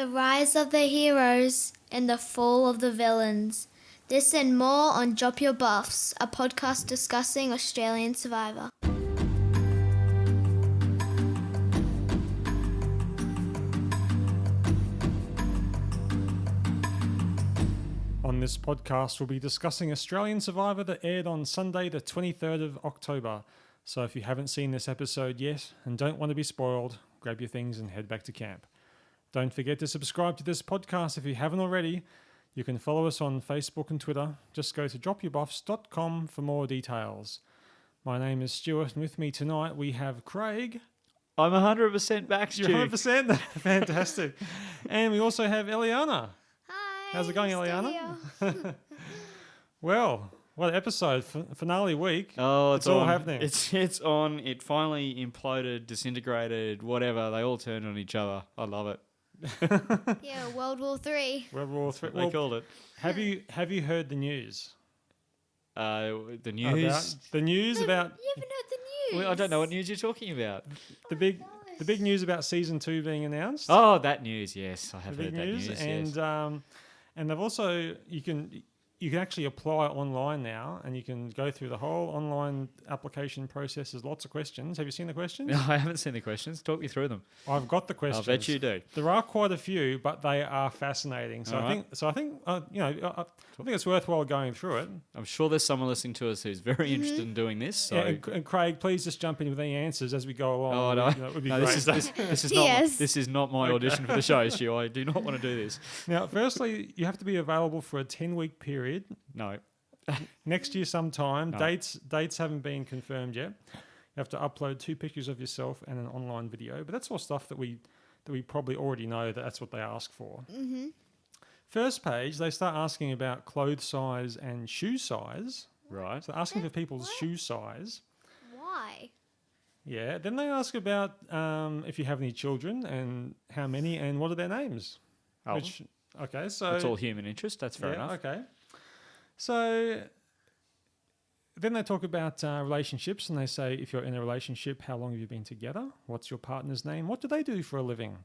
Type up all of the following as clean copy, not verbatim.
The rise of the heroes and the fall of the villains. This and more on Drop Your Buffs, a podcast discussing Australian Survivor. On this podcast, we'll be discussing Australian Survivor that aired on Sunday, the 23rd of October. So if you haven't seen this episode yet and don't want to be spoiled, grab your things and head back to camp. Don't forget to subscribe to this podcast if you haven't already. You can follow us on Facebook and Twitter. Just go to dropyourbuffs.com for more details. My name is Stuart, and with me tonight we have Craig. I'm 100% back, Stu. You're 100%? Fantastic. And we also have Eliana. Hi. How's it going, still Eliana? here. Well, what an episode. Finale week. Oh, it's all on. happening. It's on. It finally imploded, disintegrated, whatever. They all turned on each other. I love it. Yeah, World War III. World War III. They called it. Have you heard the news? The About news. the news about You haven't heard the news. Well, I don't know what news you're talking about. the big news about season 2 being announced. Oh, that news. Yes, I the have big heard that news. and Yes. and they've also you can actually apply online now, and you can go through the whole online application process. There's lots of questions. Have you seen the questions? No, I haven't seen the questions. Talk me through them. I've got the questions. I bet you do. There are quite a few, but they are fascinating. So All I right. think I think it's worthwhile going through it. I'm sure there's someone listening to us who's very interested in doing this. So. Yeah, and Craig, please just jump in with any answers as we go along. Oh no! That would be No, great. this is not Yes. this is not my audition for the show, Stu. I do not want to do this. Now, firstly, you have to be available for a 10-week period No. next year sometime. No. Dates haven't been confirmed yet. You have to upload 2 pictures of yourself and an online video. But that's all stuff that we probably already know that's what they ask for. Mm-hmm. First page, they start asking about clothes size and shoe size. Right. So asking for people's What? shoe size. Why? Yeah. Then they ask about if you have any children and how many and what are their names. Oh, Okay, so it's all human interest. That's fair yeah, enough. okay. So then they talk about relationships, and they say if you're in a relationship, how long have you been together? What's your partner's name? What do they do for a living?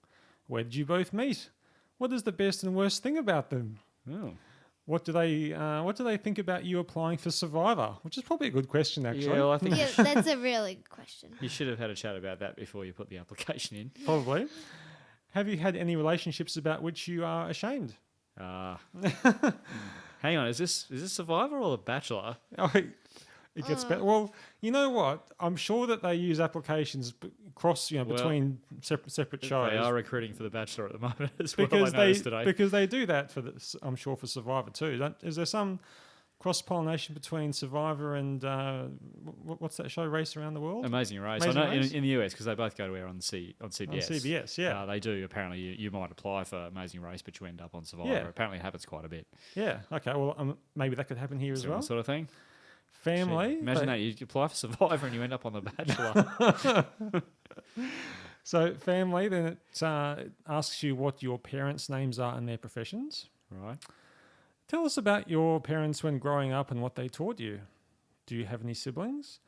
Where did you both meet? What is the best and worst thing about them? Oh. What do they think about you applying for Survivor? Which is probably a good question, actually. Yeah, well, I think Yeah, that's a really good question. you should have had a chat about that before you put the application in. Probably. Have you had any relationships about which you are ashamed? Hang on, is this Survivor or The Bachelor? Oh, it gets better. Well, you know what? I'm sure that they use applications between separate shows. They are recruiting for The Bachelor at the moment as well. because I noticed today. because they do that for I'm sure for Survivor too. Is there some cross pollination between Survivor and what's that show, Race Around the World? Amazing Race. Amazing I know Race? in the US because they both go to air on CBS. On CBS, yeah. They do. Apparently, you might apply for Amazing Race, but you end up on Survivor. Yeah. Apparently, it happens quite a bit. Yeah. Okay. Well, maybe that could happen here as Similar well. sort of thing. Family. Gee, imagine that you apply for Survivor and you end up on The Bachelor. So family. Then it asks you what your parents' names are and their professions. Right. Tell us about your parents when growing up and what they taught you. Do you have any siblings?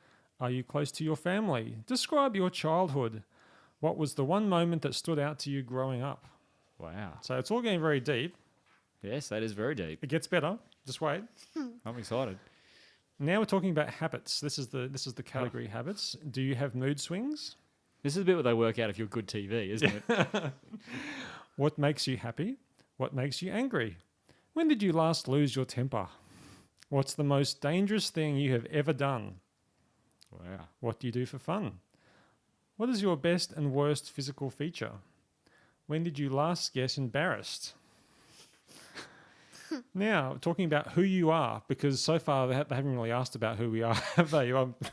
Are you close to your family? Describe your childhood. What was the one moment that stood out to you growing up? Wow. So it's all getting very deep. Yes, that is very deep. It gets better. Just wait. I'm excited. Now we're talking about habits. This is the category habits. Do you have mood swings? This is a bit where they work out if you're good TV, isn't it? What makes you happy? What makes you angry? When did you last lose your temper? What's the most dangerous thing you have ever done? Wow. What do you do for fun? What is your best and worst physical feature? When did you last get embarrassed? Now, talking about who you are, because so far they haven't really asked about who we are, have they?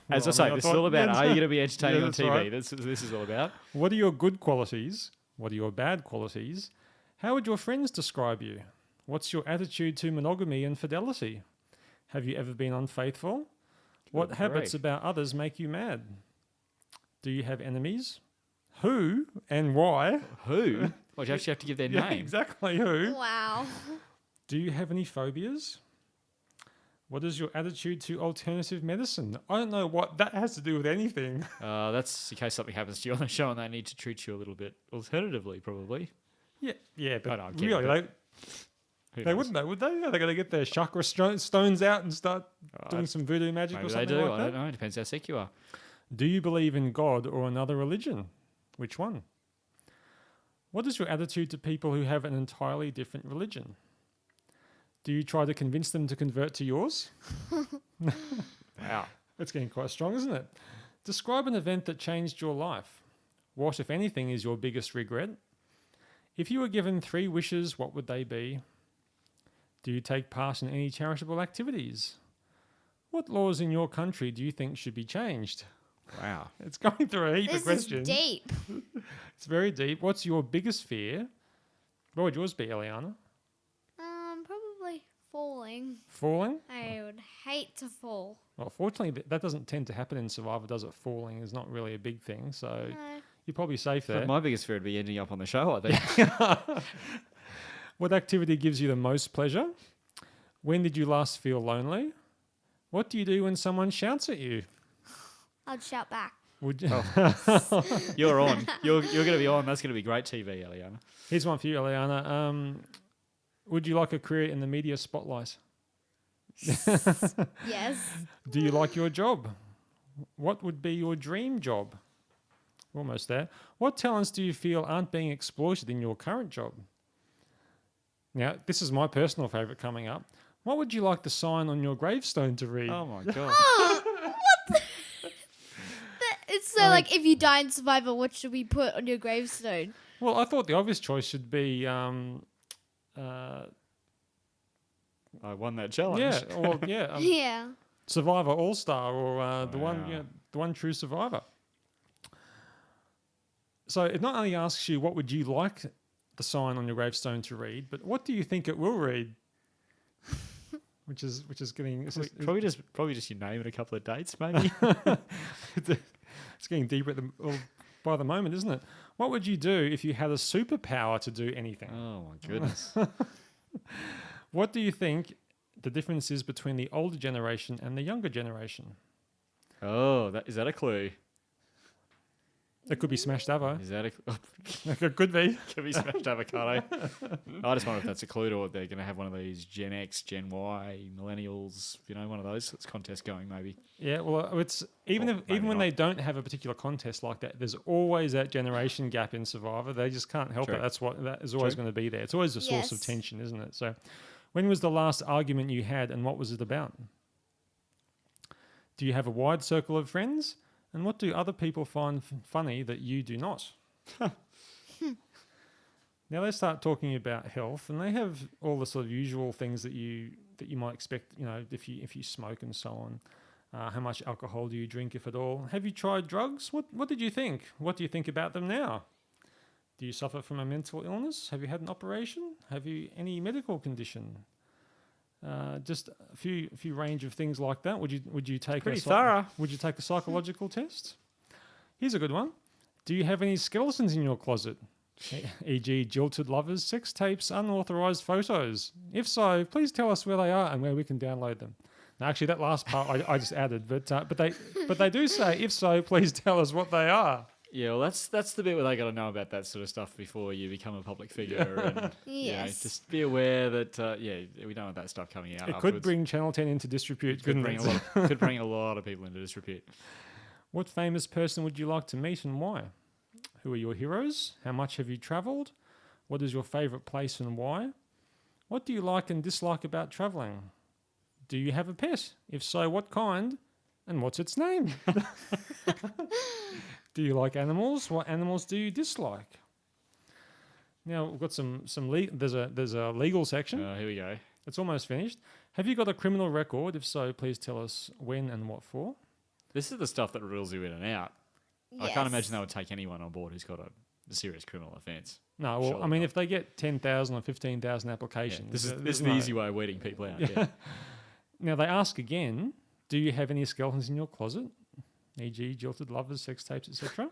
As I say, this is all about are you going to be entertaining Yeah, on that's TV? right. This is all about. What are your good qualities? What are your bad qualities? How would your friends describe you? What's your attitude to monogamy and fidelity? Have you ever been unfaithful? What Good habits grief. about others make you mad? Do you have enemies? Who and why? Who? Well, you actually have to give their Yeah, name. exactly who. Wow. Do you have any phobias? What is your attitude to alternative medicine? I don't know what that has to do with anything. That's in case something happens to you on the show and they need to treat you a little bit alternatively, probably. Yeah, but know, I'm kidding, really, but they Who knows? wouldn't, though, would they? Are they going to get their chakra stones out and start doing Uh, some voodoo magic Maybe or they something do. like I that? don't know. It depends how sick you are. Do you believe in God or another religion? Which one? What is your attitude to people who have an entirely different religion? Do you try to convince them to convert to yours? Wow. That's getting quite strong, isn't it? Describe an event that changed your life. What, if anything, is your biggest regret? If you were given 3 wishes, what would they be? Do you take part in any charitable activities? What laws in your country do you think should be changed? Wow. It's going through a heap of This is questions. deep. It's very deep. What's your biggest fear? What would yours be, Eliana? Probably falling. Falling? I would hate to fall. Well, fortunately, that doesn't tend to happen in Survivor, does it? Falling is not really a big thing, so No. you're probably safe there. But my biggest fear would be ending up on the show, I think. What activity gives you the most pleasure? When did you last feel lonely? What do you do when someone shouts at you? I'd shout back. Would you? You're on. You're going to be on. That's going to be great TV, Eliana. Here's one for you, Eliana. Would you like a career in the media spotlight? Yes. Do you like your job? What would be your dream job? Almost there. What talents do you feel aren't being exploited in your current job? Now, this is my personal favourite coming up. What would you like the sign on your gravestone to read? Oh, my God. It's so like if you die in Survivor, what should we put on your gravestone? Well, I thought the obvious choice should be, I won that challenge. yeah, or yeah, Yeah. Survivor All Star, or the one, Wow. the one true Survivor. So it not only asks you what would you like the sign on your gravestone to read, but what do you think it will read? which is getting Probably just your name and a couple of dates, maybe. it's getting deeper by the moment, isn't it? What would you do if you had a superpower to do anything? Oh, my goodness. What do you think the difference is between the older generation and the younger generation? Oh, is that a clue? It could be smashed avo. Is that a It could be. could be smashed avocado? I just wonder if that's a clue to what they're going to have one of these Gen X, Gen Y, millennials. One of those contests going maybe. Yeah, well, it's even Well, maybe when not. they don't have a particular contest like that, there's always that generation gap in Survivor. They just can't help True. it. That is always True. going to be there. It's always a source of Yes. tension, isn't it? So, when was the last argument you had, and what was it about? Do you have a wide circle of friends? And what do other people find funny that you do not? Now they start talking about health, and they have all the sort of usual things that you might expect. If you smoke and so on. How much alcohol do you drink, if at all? Have you tried drugs? What did you think? What do you think about them now? Do you suffer from a mental illness? Have you had an operation? Have you any medical condition? Just a few range of things like that. Would you take Pretty thorough. Would you take a psychological test? Here's a good one. Do you have any skeletons in your closet? E.g., jilted lovers, sex tapes, unauthorized photos. If so, please tell us where they are and where we can download them. Now, actually, that last part I just added, but they do say, if so, please tell us what they are. Yeah, well, that's the bit where they got to know about that sort of stuff before you become a public figure, and Yes. just be aware that we don't want that stuff coming out. It afterwards. could bring Channel 10 into disrepute, could couldn't bring it? could bring a lot of people into disrepute. What famous person would you like to meet and why? Who are your heroes? How much have you travelled? What is your favourite place and why? What do you like and dislike about travelling? Do you have a pet? If so, what kind? And what's its name? Do you like animals? What animals do you dislike? Now we've got some there's a legal section. Here we go. It's almost finished. Have you got a criminal record? If so, please tell us when and what for. This is the stuff that rules you in and out. I can't imagine they would take anyone on board who's got a serious criminal offence. No, well, Surely I mean, not. if they get 10,000 or 15,000 Yeah, applications, this there's is the no- easy way of weeding people out. Yeah. Now they ask again: do you have any skeletons in your closet, e.g., jilted lovers, sex tapes, etc.?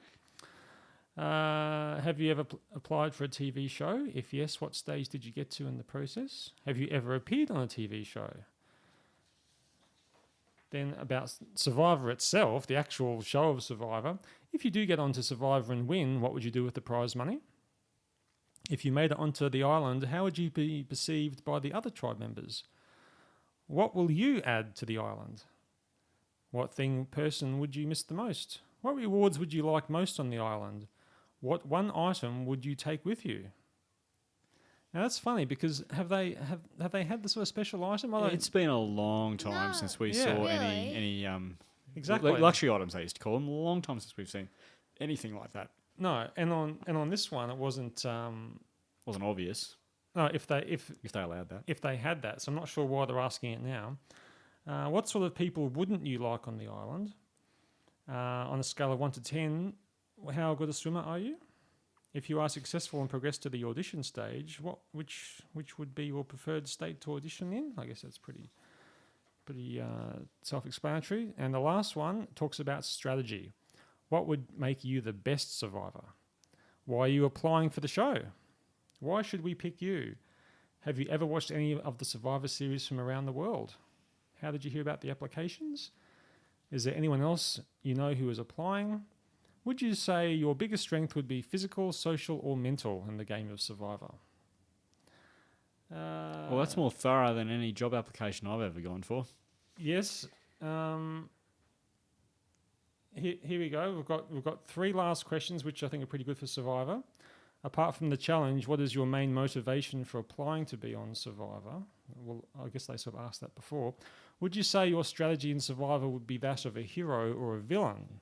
Have you ever applied for a TV show? If yes, what stage did you get to in the process? Have you ever appeared on a TV show? Then about Survivor itself, the actual show of Survivor. If you do get onto Survivor and win, what would you do with the prize money? If you made it onto the island, how would you be perceived by the other tribe members? What will you add to the island? What person would you miss the most? What rewards would you like most on the island? What one item would you take with you? Now that's funny because have they had this sort of special item? It's been a long time No. since we Yeah. saw Really? any Exactly. luxury items they used to call them. A long time since we've seen anything like that. No, and on this one it wasn't. Wasn't obvious No, if they allowed that. if they had that, so I'm not sure why they're asking it now. What sort of people wouldn't you like on the island? On a scale of 1 to 10, how good a swimmer are you? If you are successful and progress to the audition stage, which would be your preferred state to audition in? I guess that's pretty self-explanatory. And the last one talks about strategy. What would make you the best survivor? Why are you applying for the show? Why should we pick you? Have you ever watched any of the Survivor series from around the world? How did you hear about the applications? Is there anyone else you know who is applying? Would you say your biggest strength would be physical, social, or mental in the game of Survivor? Well, that's more thorough than any job application I've ever gone for. Yes. Here we go. We've got 3 last questions, which I think are pretty good for Survivor. Apart from the challenge, what is your main motivation for applying to be on Survivor? Well, I guess they sort of asked that before. Would you say your strategy in Survivor would be that of a hero or a villain?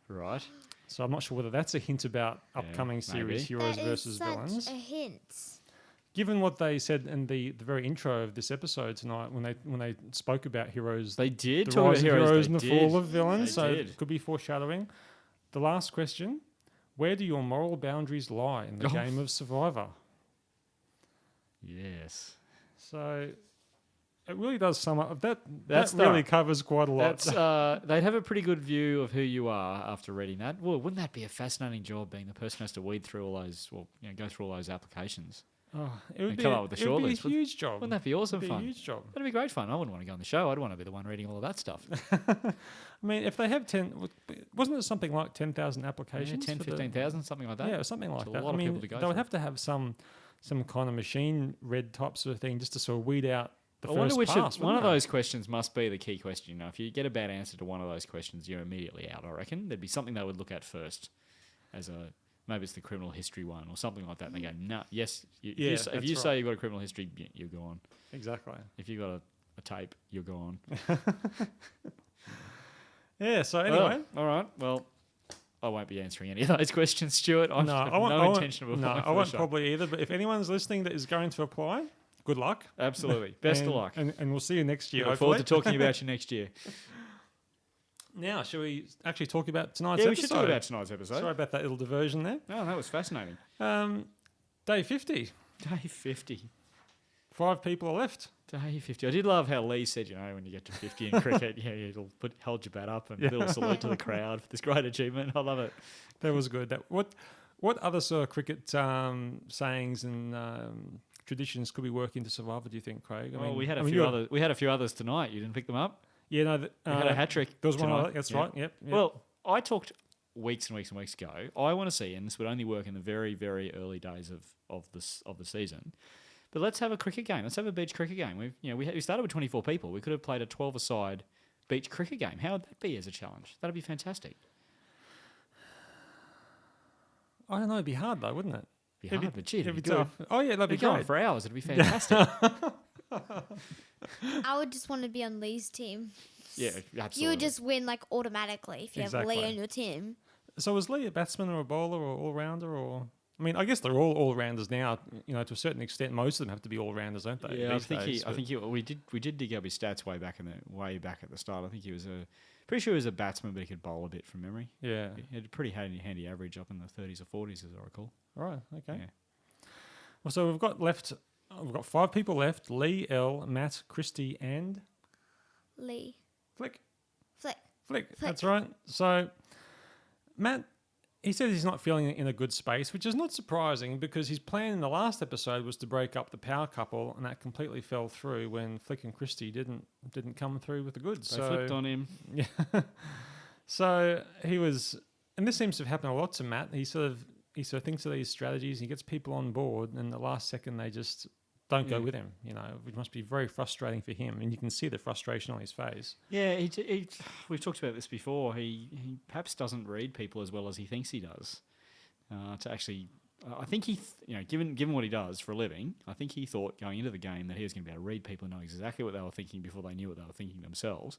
Right. So I'm not sure whether that's a hint about upcoming series heroes That versus is such villains. a hint. Given what they said in the very intro of this episode tonight, when they spoke about heroes, They did the talk about rise of heroes, and the they fall did. of villains, They so did. it could be foreshadowing. The last question: where do your moral boundaries lie in the Oh. game of Survivor? Yes. So it really does sum up. That That's really thorough. covers quite a lot. That's they'd have a pretty good view of who you are after reading that. Well, wouldn't that be a fascinating job, being the person who has to weed through all those, go through all those applications? It would and be come up with a it would be a shortlist. huge job. Wouldn't that be awesome It'd be fun? a huge job. That'd be great fun. I wouldn't want to go on the show. I'd want to be the one reading all of that stuff. I mean, if they have 10, wasn't it something like 10,000 Yeah, applications? 10, for the- 15,000, something like that. Yeah, something like It's a that. lot I of mean, people to go they would through. have to have some kind of machine read type sort of thing just to sort of weed out the I wonder first which pass. one of wouldn't they? those questions must be the key question. If you get a bad answer to one of those questions, you're immediately out. I reckon there'd be something they would look at first, maybe it's the criminal history one or something like that. And they go, no, yes. If Yeah, you say that's you've right. got a criminal history, you're gone. Exactly. If you've got a tape, you're gone. Yeah. So anyway, all right. Well, I won't be answering any of those questions, Stuart. I no, have I won't. no I won't- intention of No, applying I for won't the show. probably either. But if anyone's listening that is going to apply, good luck. Absolutely. Best and, of luck. and we'll see you next year. Look forward to hopefully. talking about you next year. Now, shall we actually talk about tonight's Yeah, we episode? should talk about tonight's episode. Sorry about that little diversion there. No, that was fascinating. Day 50. Day 50. 5 people are left. Day 50. I did love how Lee said, when you get to 50 in cricket, it'll hold your bat up and Yeah. little salute to the crowd for this great achievement. I love it. That was good. What other sort of cricket sayings and traditions could we work into Survivor, do you think, Craig? We had a few others tonight. You didn't pick them up? Yeah, no. We had a hat trick. There was one tonight. other, that's right. Yep. Well, I talked weeks and weeks and weeks ago. I want to see, and this would only work in the very, very early days of the season. But let's have a cricket game. Let's have a beach cricket game. We started with 24 people. We could have played a 12-a-side beach cricket game. How would that be as a challenge? That'd be fantastic. I don't know. It'd be hard though, wouldn't it? It'd be hard, but gee, it'd be good. tough. Oh yeah, that'd be It'd go on great. for hours. It'd be fantastic. I would just want to be on Lee's team. Yeah, absolutely. You would just win like automatically if you have Exactly. Lee on your team. So was Lee a batsman or a bowler or all-rounder or? I mean, I guess they're all-rounders now. To a certain extent, most of them have to be all-rounders, don't they? Yeah, these days, but- we did dig up his stats way back at the start. I think he was pretty sure he was a batsman, but he could bowl a bit from memory. Yeah. He had a pretty handy average up in the 30s or 40s, as I recall. All right. Okay. Yeah. Well, so we've got 5 people left: Lee, Elle, Matt, Christy, and Lee. Flick. Flick. That's right. So Matt, he said he's not feeling in a good space, which is not surprising because his plan in the last episode was to break up the power couple, and that completely fell through when Flick and Christy didn't come through with the goods. They flipped on him. Yeah. So he was, and this seems to have happened a lot to Matt. He he sort of thinks of these strategies. He gets people on board, and the last second they just don't go with him. Which must be very frustrating for him, and you can see the frustration on his face. Yeah, we've talked about this before. He perhaps doesn't read people as well as he thinks he does. To actually, I think given what he does for a living, I think he thought going into the game that he was going to be able to read people and know exactly what they were thinking before they knew what they were thinking themselves.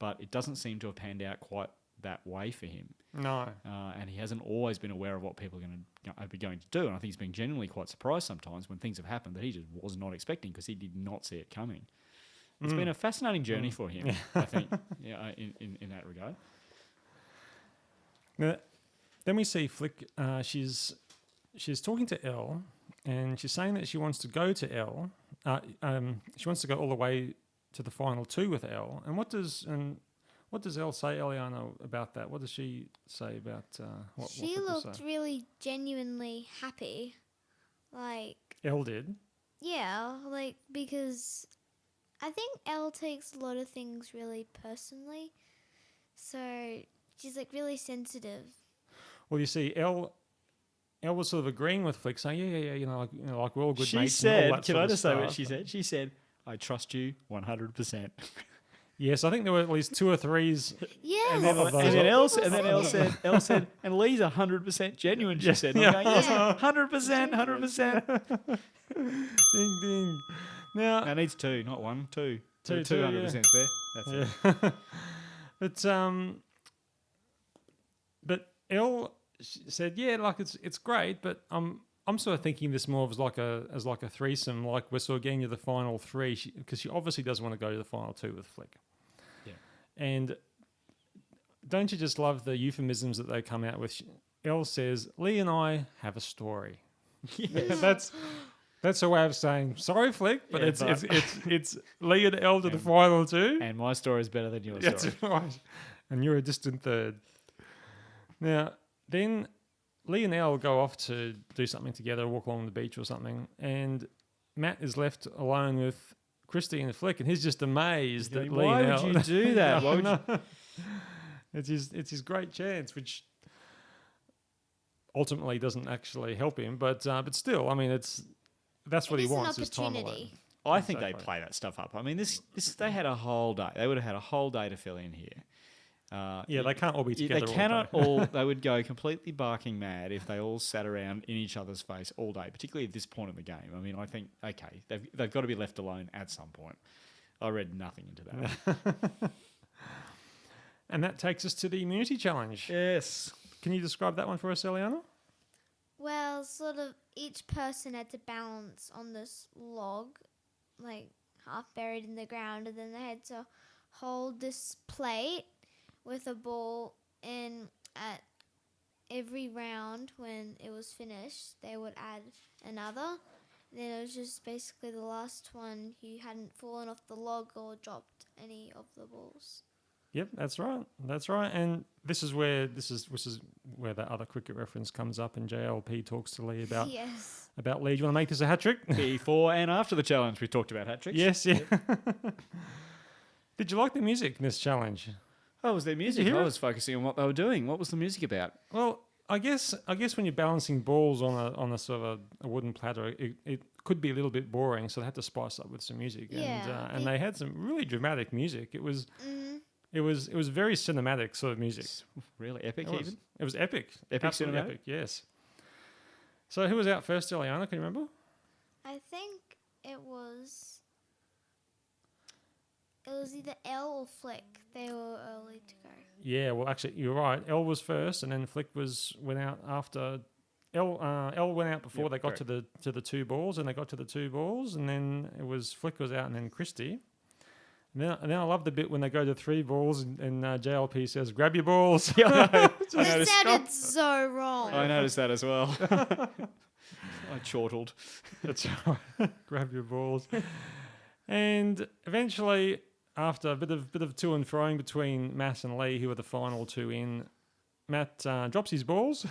But it doesn't seem to have panned out quite that way for him. No. And he hasn't always been aware of what people are going to do. And I think he's been genuinely quite surprised sometimes when things have happened that he just was not expecting because he did not see it coming. It's been a fascinating journey for him, I think, in that regard. Now, then we see Flick. She's talking to Elle, and she's saying that she wants to go to Elle. She wants to go all the way to the final 2 with Elle. And what does Elle say, Eliana, about that? What does she say about what She Flick will looked say? really genuinely happy. Like, Elle did. yeah, like, because I think Elle takes a lot of things really personally. So she's like really sensitive. Well, you see, Elle was sort of agreeing with Flick, saying, "Yeah, like we're all good She mates." and all said, that can sort I of just say what stuff. she said? She said, I trust you 100%. Yes, I think there were at least 2 or 3's. Yes. And then, Of those. Elle said, and Lee's 100% genuine, she said. Yeah. I'm going, yes, 100%, 100%. Ding ding. Now, Now, it needs 2, not 1, 2. Two, 200% yeah. there. That's it. but Elle said, "Yeah, like it's great, but I'm sort of thinking this more as like a threesome, like we're sort of getting to the final 3 because she obviously doesn't want to go to the final 2 with Flick." Yeah. And don't you just love the euphemisms that they come out with? Elle says, "Lee and I have a story." Yes. That's a way of saying sorry, Flick, but Yeah, it's Lee and Elle to the final 2. And my story is better than your That's story. right. And you're a distant third. Now, then Lee and Elle go off to do something together, walk along the beach or something, and Matt is left alone with Christy and Flick, and he's just amazed that Lee Why and would Elle... you do that? Why would you? It's his great chance, which ultimately doesn't actually help him, but still, I mean, that's what It he is an wants is time alone. opportunity. I think they Exactly. play that stuff up. I mean, this they had a whole day. They would have had a whole day to fill in here. Yeah, they can't all be together. They all cannot day. all. They would go completely barking mad if they all sat around in each other's face all day, particularly at this point in the game. I mean, I think okay, they've got to be left alone at some point. I read nothing into that. And that takes us to the immunity challenge. Yes. Can you describe that one for us, Eliana? Well, sort of each person had to balance on this log, like half buried in the ground, and then they had to hold this plate with a ball, and at every round when it was finished, they would add another. Then it was just basically the last one who hadn't fallen off the log or dropped any of the balls. Yep, that's right. That's right. And this is where that other cricket reference comes up, and JLP talks to Lee about Yes. Lee. Do you want to make this a hat trick? Before and after the challenge, we talked about hat tricks. Yes, yeah. Did you like the music in this challenge? Oh, was there music? hear I it? was focusing on what they were doing. What was the music about? Well, I guess when you're balancing balls on a sort of a wooden platter, it could be a little bit boring. So they had to spice up with some music, Yeah, and they had some really dramatic music. It was very cinematic sort of music. Really epic, It was, even. it was epic, Epic absolutely cinematic? epic. Yes. So who was out first, Eliana? Can you remember? I think it was either Elle or Flick. They were early to go. Yeah, well, actually, you're right. Elle was first, and then Flick went out after. Elle went out before Yep, they got to the 2 balls, and they got to the 2 balls, and then it was Flick was out, and then Christy. And then I love the bit when they go to 3 balls, and JLP says, "Grab your balls." That sounded so wrong. I noticed that as well. I chortled. That's right. Grab your balls. And eventually, after a bit of to and froing between Matt and Lee, who were the final 2 in, Matt drops his balls,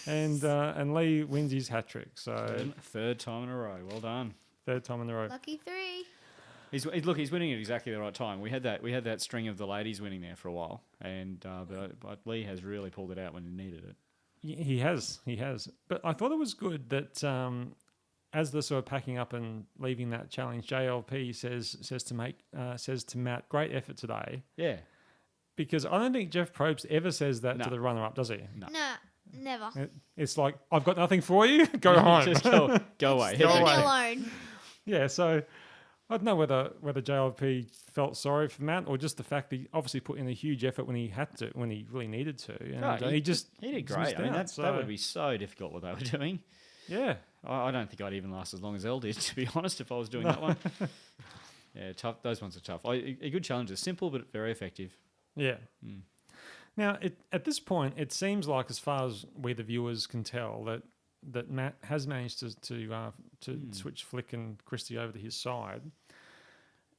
and Lee wins his hat trick. So Third time in a row. Well done. 3rd time in a row. Lucky 3. He's winning at exactly the right time. We had that string of the ladies winning there for a while, and but Lee has really pulled it out when he needed it. He has. But I thought it was good that as they're sort of packing up and leaving that challenge, JLP says to Matt, "Great effort today." Yeah. Because I don't think Jeff Probst ever says that No. to the runner-up, does he? No. No, never. It's like, "I've got nothing for you. Go home." Just go away. Leave Go me away. alone. Yeah, so I don't know whether JLP felt sorry for Matt or just the fact that he obviously put in a huge effort when he had to, when he really needed to. And No, he did great. missed I mean, out, that would be so difficult what they were doing. yeah. I don't think I'd even last as long as Elle did, to be honest, if I was doing that one. Yeah, tough. Those ones are tough. A good challenge is simple but very effective. Yeah. Now, at this point, it seems like, as far as we the viewers can tell, that Matt has managed to switch Flick and Christy over to his side,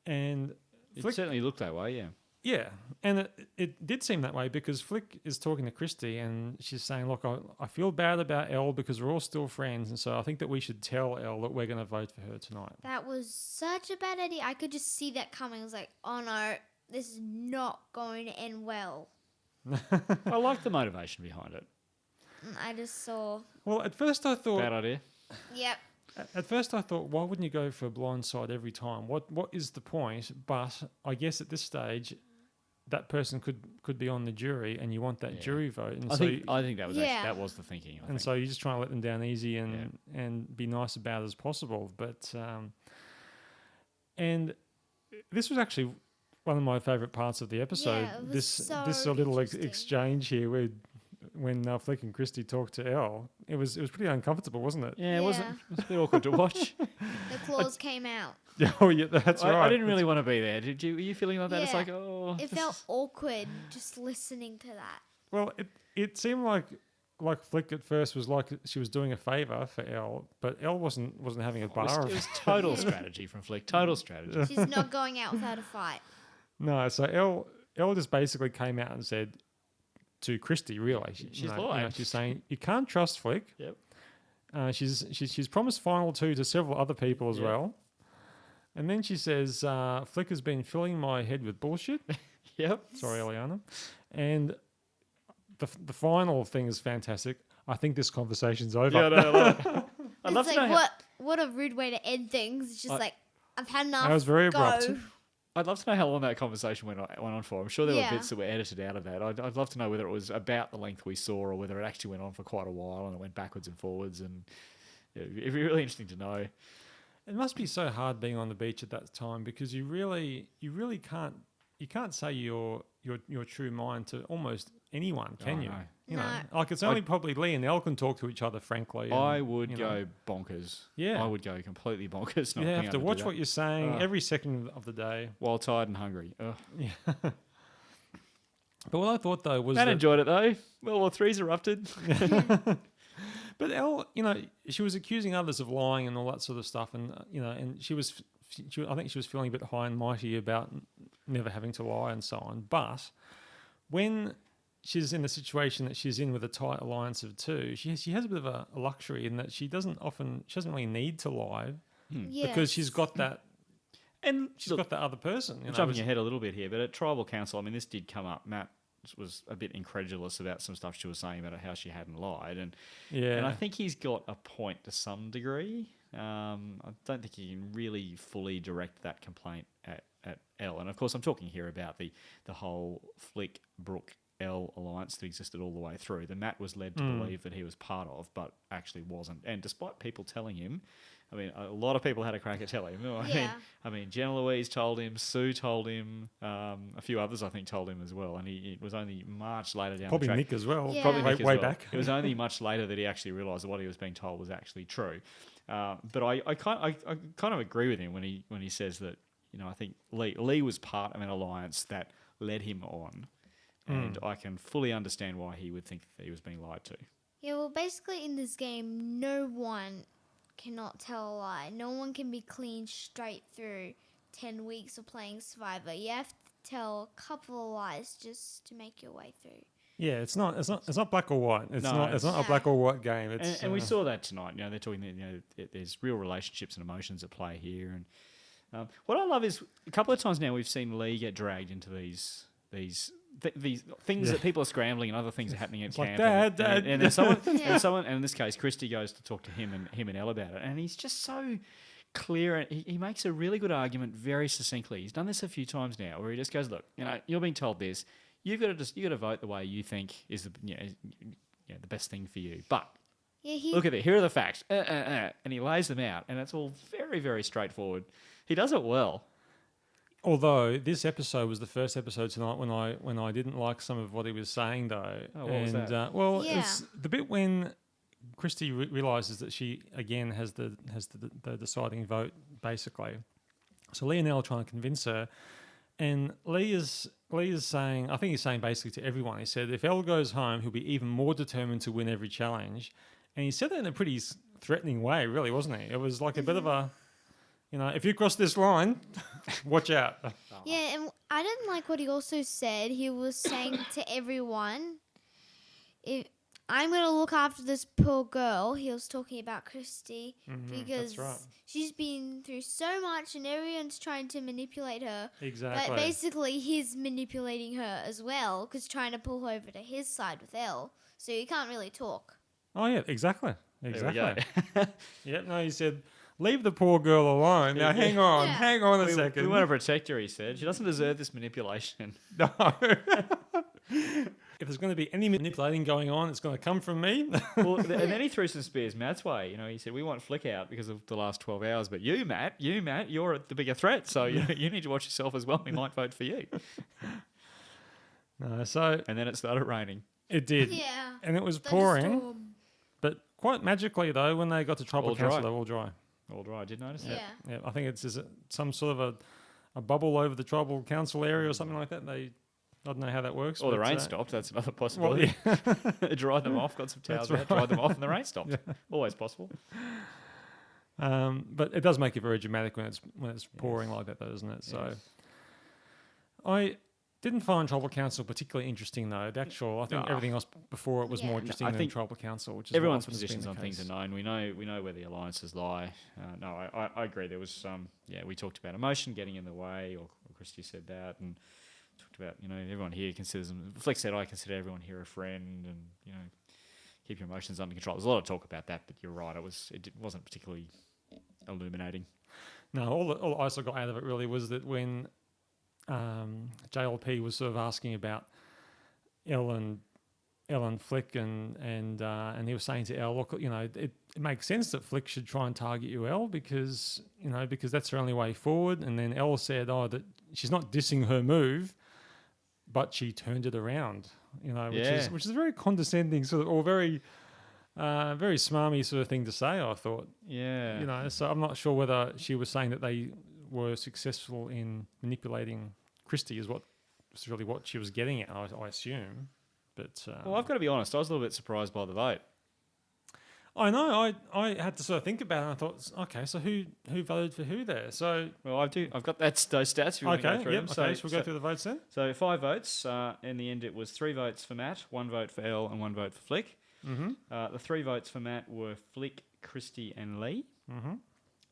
and It Flick, certainly looked that way, yeah. yeah, and it did seem that way because Flick is talking to Christy and she's saying, "Look, I feel bad about Elle because we're all still friends, and so I think that we should tell Elle that we're going to vote for her tonight." That was such a bad idea. I could just see that coming. I was like, oh no, this is not going to end well. I like the motivation behind it. And I just saw, Well, at first I thought, Bad idea. yep. why wouldn't you go for a blind side every time? What is the point? But I guess at this stage, that person could be on the jury, and you want that Yeah. jury vote, and I so think that was Yeah. that was the thinking. I and think. so you just try to let them down easy and be nice about it as possible. But and this was actually one of my favourite parts of the episode. Yeah, it was this so this little interesting. exchange here when Flick and Christy talked to Elle. It was pretty uncomfortable, wasn't it? Yeah, it was Yeah. a bit awkward to watch. The claws came out. Oh yeah, that's right. I didn't really want to be there. Did you? Were you feeling like that? It's Yeah. like, oh, It felt awkward just listening to that. Well, it seemed like Flick at first was like she was doing a favour for Elle, but Elle wasn't having a it bar. was total strategy from Flick. Total strategy. She's not going out without a fight. No, so Elle just basically came out and said to Christy, really, She's lying. she's saying you can't trust Flick. Yep. She's promised final two to several other people as Yep. well, and then she says Flick has been filling my head with bullshit. Yep. Sorry, Eliana, and the final thing is fantastic. I think this conversation's over. Yeah, no, I love it. I'd love It's to like, know. what a rude way to end things. It's just like, I've had enough. That was very Go. abrupt. I'd love to know how long that conversation went on for. I'm sure there Yeah. were bits that were edited out of that. I'd love to know whether it was about the length we saw or whether it actually went on for quite a while and it went backwards and forwards. And yeah, it'd be really interesting to know. It must be so hard being on the beach at that time because you really can't say your true mind to almost anyone, can Oh, you? no. You know, No. like it's only probably Lee and Elle can talk to each other frankly. and, I would you know, go bonkers. Yeah. I would go completely bonkers. Not You being have to able watch do what that. you're saying Ugh. every second of the day. While tired and hungry. Ugh. But what I thought though was Man that, enjoyed it though. World War III's erupted. but Elle, you know, she was accusing others of lying and all that sort of stuff, and you know, and I think she was feeling a bit high and mighty about never having to lie and so on. But when she's in the situation that she's in with a tight alliance of two, she has a bit of a luxury in that she doesn't really need to lie because she's got that And she's look, got that other person. You know, jumping ahead a little bit here, but at Tribal Council, I mean, this did come up. Matt was a bit incredulous about some stuff she was saying about how she hadn't lied, and I think he's got a point to some degree. I don't think he can really fully direct that complaint at Elle, and of course, I'm talking here about the whole Flick Brooke Elle alliance that existed all the way through. That Matt was led to believe that he was part of, but actually wasn't. And despite people telling him, I mean, a lot of people had a crack at telling him. Yeah. I mean, Jenna Louise told him, Sue told him, a few others I think told him as well. And it was only much later down probably the track. Nick as well. Yeah. Probably way, Nick as way well. back. It was only much later that he actually realised that what he was being told was actually true. But I kind of agree with him when he says that, you know, I think Lee was part of an alliance that led him on. And I can fully understand why he would think that he was being lied to. Yeah, well, basically in this game, no one cannot tell a lie. No one can be clean straight through 10 weeks of playing Survivor. You have to tell a couple of lies just to make your way through. Yeah, it's not black or white. It's No, not a Yeah. black or white game. It's And we saw that tonight. You know, they're talking. You know, there's real relationships and emotions at play here. And what I love is a couple of times now we've seen Lee get dragged into these these things that people are scrambling and other things are happening at It's like, camp. Dad. And then someone, Yeah. and in this case, Christy goes to talk to him and Elle about it, and he's just so clear, and he makes a really good argument very succinctly. He's done this a few times now, where he just goes, "Look, you're being told this. You got to vote the way you think is the best thing for you. But Yeah, look at it. Here are the facts." And he lays them out, and it's all very, very straightforward. He does it well. Although this episode was the first episode tonight when I didn't like some of what he was saying though. Oh, what was that? Yeah. It's the bit when Christy realizes that she again has the deciding vote basically. So Lee and Elle are trying to convince her, and Lee is saying, I think he's saying basically to everyone. He said if Elle goes home, he'll be even more determined to win every challenge, and he said that in a pretty threatening way, really, wasn't he? It was like a bit of a, if you cross this line, watch out. Yeah, and I didn't like what he also said. He was saying to everyone, if I'm going to look after this poor girl, he was talking about Christy, because that's right. she's been through so much and everyone's trying to manipulate her. Exactly. But basically, he's manipulating her as well, because trying to pull her over to his side with Elle. So you can't really talk. Oh yeah, exactly. There we Exactly. go. Yeah, no, he said, leave the poor girl alone. Now, hang on a we second. want to protect her, he said. She doesn't deserve this manipulation. No. If there's going to be any manipulating going on, it's going to come from me. Well, and then he threw some spears Matt's way. He said, we want Flick out because of the last 12 hours, but you, Matt, you're the bigger threat, so you need to watch yourself as well. We might vote for you. No, so And then it started raining. it did. Yeah. And it was pouring, Thunderstorm. but quite magically, though, when they got to Tribal All Council, dry. they were all dry. All dry. I did notice Yeah. that. Yeah, I think it's some sort of a bubble over the Tribal Council area or something like that. I don't know how that works. Or the but, rain stopped. That's another Well, possibility. yeah. Dried them off, got some towels That's out, dried them off, and the rain stopped. Always possible. But it does make it very dramatic when it's pouring like that, though, doesn't it? So, Yes. I didn't find Tribal Council particularly interesting, though. I think No. everything else before it was Yeah. more No, interesting I than think Tribal Council, which is Everyone's what often has been positions the on things case. are known. We know where the alliances lie. No, I agree. There was some. We talked about emotion getting in the way, or Christy said that, and talked about everyone here considers them. Flex said I consider everyone here a friend, and keep your emotions under control. There's a lot of talk about that, but you're right. It wasn't particularly illuminating. No, all I sort of got out of it really was that when JLP was sort of asking about Elle and Flick, and he was saying to Elle, look, it makes sense that Flick should try and target you, Elle, because that's her only way forward. And then Elle said, that she's not dissing her move, but she turned it around, which is a very condescending sort of, or very very smarmy sort of thing to say, I thought. Yeah. So I'm not sure whether she was saying that they were successful in manipulating Christy is really what she was getting at, I assume. But Well, I've got to be honest. I was a little bit surprised by the vote. I know. I had to sort of think about it. And I thought, okay, so who voted for who there? So Well, I've got those stats. If you want to go through them. So we'll go through the votes then. So 5 votes. In the end, it was 3 votes for Matt, 1 vote for Elle, and 1 vote for Flick. Mm-hmm. The 3 votes for Matt were Flick, Christy, and Lee. Mm-hmm.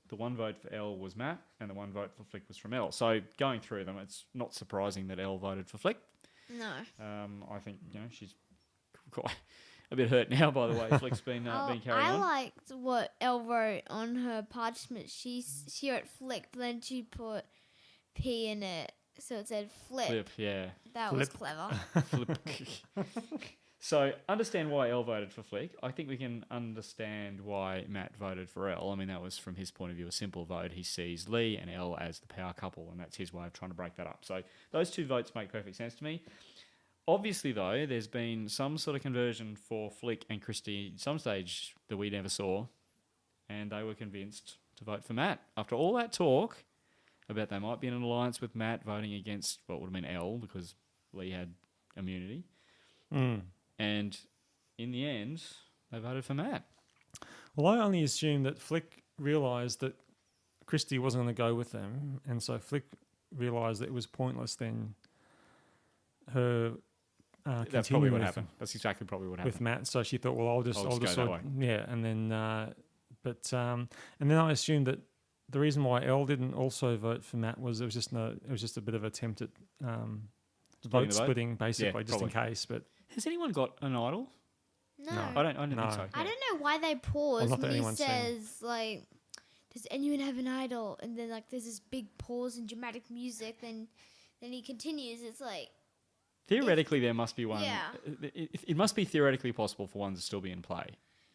The 1 vote for Elle was Matt, and the 1 vote for Flick was from Elle. So going through them, it's not surprising that Elle voted for Flick. No. I think she's quite a bit hurt now by the way Flick's been carried I on. liked what Elle wrote on her parchment. She wrote Flick, but then she put P in it, so it said Flip. Flip, yeah. That was clever. Flip. So understand why Elle voted for Flick. I think we can understand why Matt voted for Elle. I mean, that was from his point of view a simple vote. He sees Lee and Elle as the power couple, and that's his way of trying to break that up. So those 2 votes make perfect sense to me. Obviously, though, there's been some sort of conversion for Flick and Christy at some stage that we never saw, and they were convinced to vote for Matt. After all that talk about they might be in an alliance with Matt voting against what would have been Elle because Lee had immunity, and in the end, they voted for Matt. Well, I only assumed that Flick realised that Christy wasn't going to go with them, and so Flick realised that it was pointless then her That's probably what with, happened. That's exactly probably what happened. with Matt. So she thought, well, I'll just go that sort way. yeah, and then and then I assumed that the reason why Elle didn't also vote for Matt was it was just a bit of attempt at Splitting vote the vote? splitting, basically, just in probably. case. But Has anyone got an idol? No. No. I don't No. think so. I yeah. don't know why they pause not that when he anyone's seen. says, like, does anyone have an idol? And then, like, there's this big pause and dramatic music. Then he continues. It's like, Theoretically, there must be one. Yeah. It must be theoretically possible for one to still be in play.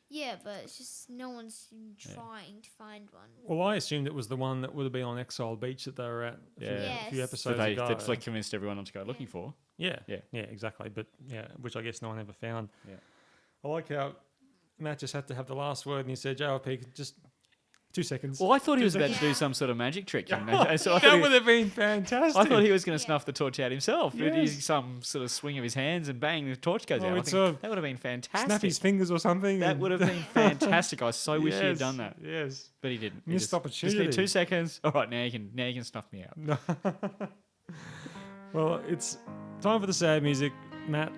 yeah, but it's just no one's trying to find one. Well, I assumed it was the one that would have been on Exile Beach that they were at a few, Yeah. a few Yes. episodes That ago. that Flick convinced everyone not to go looking for. Yeah, Yeah. exactly. But yeah, which I guess no one ever found. Yeah. I like how Matt just had to have the last word, and he said, "JLP, just 2 seconds." Well, I thought he was about to Yeah. do some sort of magic trick. So I thought that he- would have been fantastic. I thought he was going to Yeah. snuff the torch out himself. He'd Yes. use some sort of swing of his hands and bang, the torch goes Oh, out. I it's think a- that would have been fantastic. snap his fingers or something. That and- would have been fantastic. I so wish he had Yes, done that, Yes. but he didn't. He Missed just opportunity. need 2 seconds. All right, now you can snuff me out. Well, it's time for the sad music, Matt.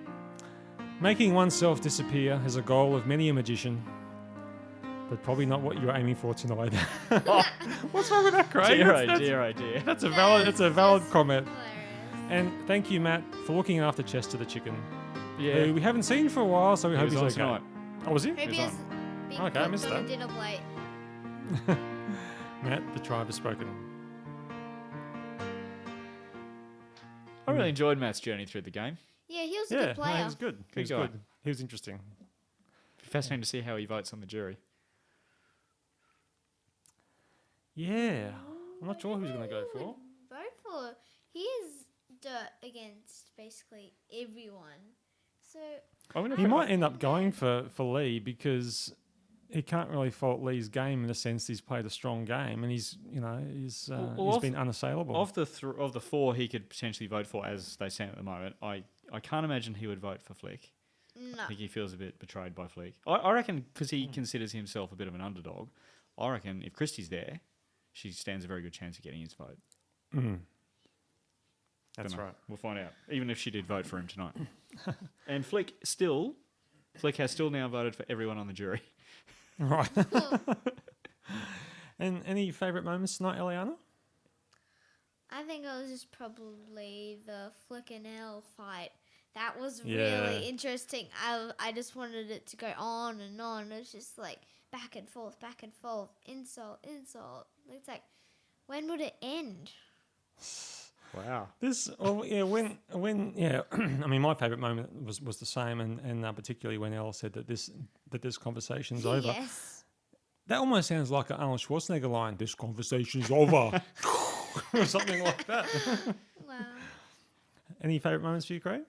Making oneself disappear is a goal of many a magician, but probably not what you're aiming for tonight. What's wrong with that, Craig? Dear, That's- oh dear, oh dear. That's a valid. That's a valid That's comment. hilarious. And thank you, Matt, for looking after Chester the chicken, Yeah, who we haven't seen for a while. So we he hope was he's on okay. tonight. Oh, was he? Hope He's he on. has been Okay, I cooked missed on that. a dinner plate. Matt, the tribe has spoken. I really enjoyed Matt's journey through the game. Yeah, he was a Yeah, good no, player. he was good. He Good was guy. good. He was interesting. Fascinating to see how he votes on the jury. Yeah, I'm not sure who's going to go for. Vote for. He is dirt against basically everyone. So I'm gonna He might end up going for Lee because he can't really fault Lee's game in the sense he's played a strong game and he's Well, he's of- been unassailable. Of the 4 he could potentially vote for as they stand at the moment, I can't imagine he would vote for Flick. no. I think he feels a bit betrayed by Flick. I reckon because he considers himself a bit of an underdog. I reckon if Christie's there, she stands a very good chance of getting his vote. Mm. That's Dunno. right. We'll find out. Even if she did vote for him tonight. And Flick has still now voted for everyone on the jury. Right. And any favourite moments tonight, Eliana? I think it was just probably the Flick and L fight. That was Yeah. really interesting. I just wanted it to go on and on. It was just like back and forth, insult. It's like, when would it end? Wow. This, when I mean, my favourite moment was the same, and particularly when Elle said that this conversation's over. Yes. That almost sounds like an Arnold Schwarzenegger line. This conversation's over, or something like that. Wow. Any favourite moments for you, Craig?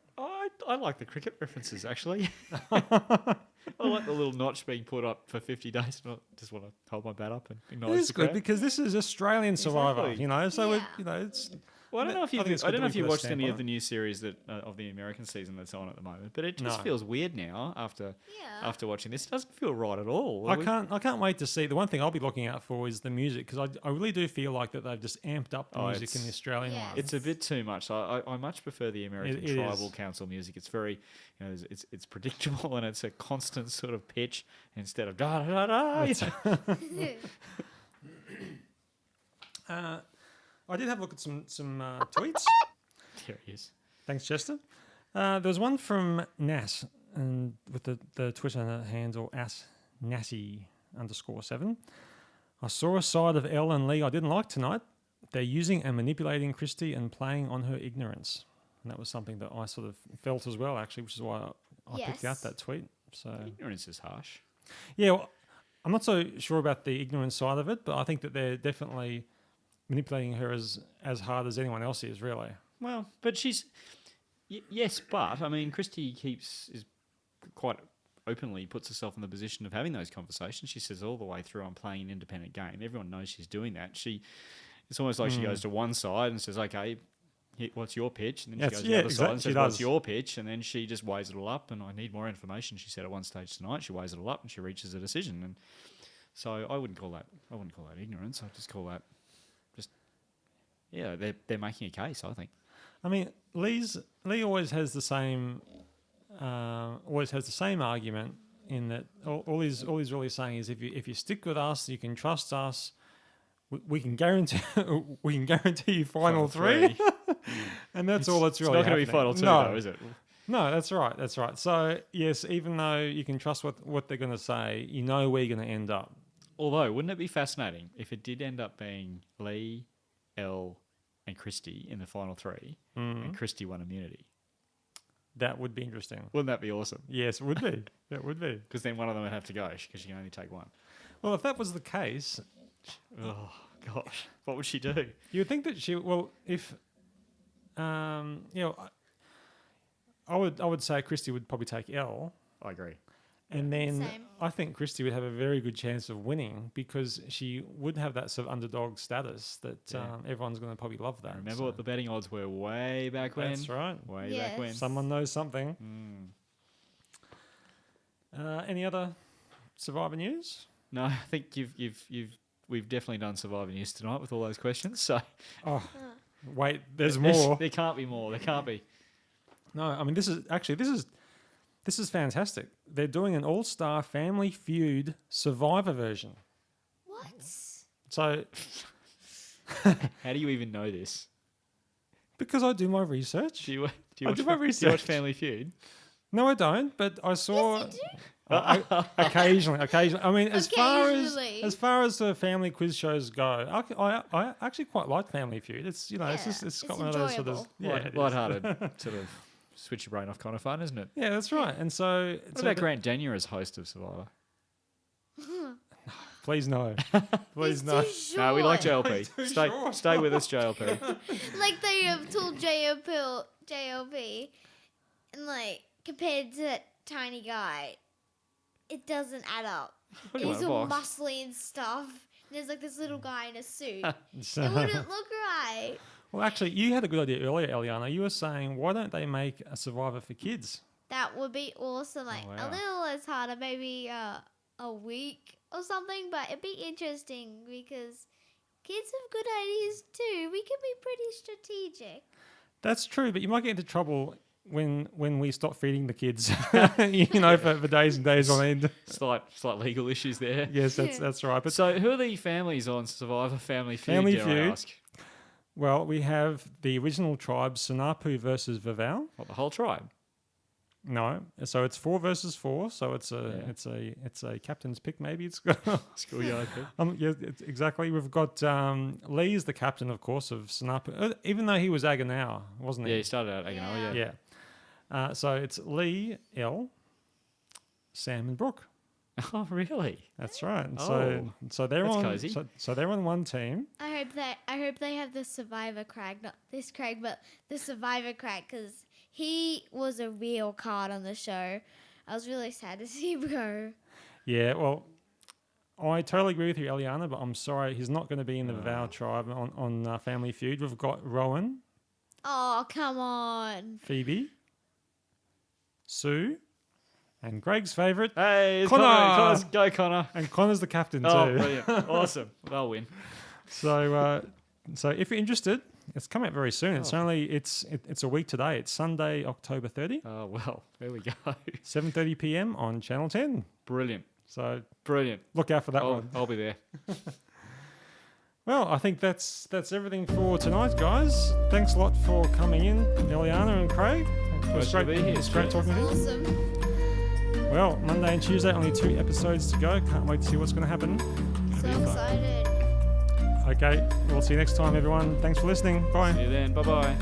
I like the cricket references, actually. I like the little notch being put up for 50 days. I just want to hold my bat up and It acknowledge is the good crowd. because this is Australian Survivor, Exactly. so Yeah. it's. Well, I don't know if I think you've, it's I good don't know that if we you put a watched stamp any on of it. the new series that of the American season that's on at the moment, but it just No. feels weird now after Yeah. watching this. It doesn't feel right at all. I can't wait to see. The one thing I'll be looking out for is the music because I really do feel like that they've just amped up the Oh, music in the it's- Australian Yeah. one. It's a bit too much. I much prefer the American It is. tribal council music. It's very, it's predictable and it's a constant sort of pitch instead of da da da da. I did have a look at some tweets. There he is. Thanks, Chester. There was one from Nas, and with the Twitter handle @Nassie_7. I saw a side of Elle and Lee I didn't like tonight. They're using and manipulating Christy and playing on her ignorance. And that was something that I sort of felt as well, actually, which is why I picked out Yes. that tweet. So Ignorance is harsh. yeah, well, I'm not so sure about the ignorance side of it, but I think that they're definitely manipulating her as hard as anyone else is, really. Well, but she's yes, but I mean, Christy is quite openly puts herself in the position of having those conversations. She says all the way through, "I'm playing an independent game." Everyone knows she's doing that. It's almost like she goes to one side and says, "Okay, what's your pitch?" And then she Yes, goes to yeah, the other side and exactly, says, she "What's does. your pitch?" And then she just weighs it all up. And I need more information. She said at one stage tonight, she weighs it all up and she reaches a decision. And so I wouldn't call that ignorance. I'd just call that they're making a case. I think. I mean, Lee always has the same argument in that all he's really saying is if you stick with us, you can trust us. We can guarantee you final three. And that's all that's It's really not going to be happening. final two, No. though, is it? No, that's right. That's right. So, yes, even though you can trust what they're going to say, you know where you're going to end up. Although, wouldn't it be fascinating if it did end up being Lee, Elle, and Christy in the final three, and Christy won immunity? That would be interesting. Wouldn't that be awesome? Yes, it would be. It would be. Because then one of them would have to go because she can only take one. Well, if that was the case, Oh, gosh. What would she do? you would think that she. Well, if I would say Christy would probably take Elle, I agree. and then Same. I think Christy would have a very good chance of winning because she would have that sort of underdog status that Yeah. Everyone's going to probably love that. Remember so. what the betting odds were way back when? That's right. Way Yes. back when. Someone knows something. Mm. Any other Survivor news? No, I think we've definitely done Survivor News tonight with all those questions. So Oh, wait, there's more. There can't be more. There can't be. No, I mean this is fantastic. They're doing an all-star Family Feud Survivor version. What? So How do you even know this? because I do my research. Do you I watch, do my do you watch research. Family Feud? No, I don't. But I saw Yes, you do. occasionally. I mean, as Occasionally. far as the family quiz shows go, I actually quite like Family Feud. It's it's Yeah, got it's one of those sort of enjoyable. it is. Lighthearted, sort of switch your brain off kind of fun, isn't it? Yeah, that's right. And so, What about Grant Denyer as host of Survivor? Please no, please It's no. too short. No, we like Too JLP. short. Stay with us, JLP. Like they have told JLP, and like compared to that tiny guy, it doesn't add up. Put him He's on a all box. muscly and stuff. And there's like this little guy in a suit. So- It wouldn't look right. well, actually, you had a good idea earlier, Eliana. You were saying, why don't they make a Survivor for kids? That would be awesome. Like wow. a little less harder, maybe a week or something. But it'd be interesting because kids have good ideas too. We can be pretty strategic. That's true, but you might get into trouble when we stop feeding the kids, for days and days on end. Slight legal issues there. Yes, that's right. But So, who are the families on Survivor Family Feud? Family dare I Feud. ask? well, we have the original tribe, Sanapu versus Vavau. What, the whole tribe? No, so it's 4 versus 4. So it's a captain's pick. Maybe it's got. Schoolyard pick. Exactly. We've got Lee's the captain, of course, of Sanapu, even though he was Aganau, wasn't he? Yeah, he started out, Yeah. yeah. Yeah. So it's Lee, Elle, Sam, and Brooke. Oh, really? That's right. And Oh, so they're that's on. cozy. So they're on one team. I hope they have the Survivor Craig, not this Craig, but the Survivor Craig, because he was a real card on the show. I was really sad to see him go. Yeah. Well, I totally agree with you, Eliana, but I'm sorry, he's not going to be in the Vavau tribe on Family Feud. We've got Rowan, Oh, come on. Phoebe, Sue, and Greg's favourite. Hey, it's Connor! Connor's go, Connor. And Connor's the captain Oh, too. brilliant. Awesome. They'll win. So if you're interested, it's coming out very soon. It's it's a week today. It's Sunday, October 30, Oh, well, there we go. 7:30 p.m. on Channel 10. Brilliant. So Brilliant. look out for that one. I'll be there. Well, I think that's everything for tonight, guys. Thanks a lot for coming in, Eliana and Craig. It was Pleasure to be here, It's great Stuart. talking to you. Awesome. Well, Monday and Tuesday, only 2 episodes to go. Can't wait to see what's going to happen. So excited. Okay, we'll see you next time, everyone. Thanks for listening. Bye. See you then. Bye-bye.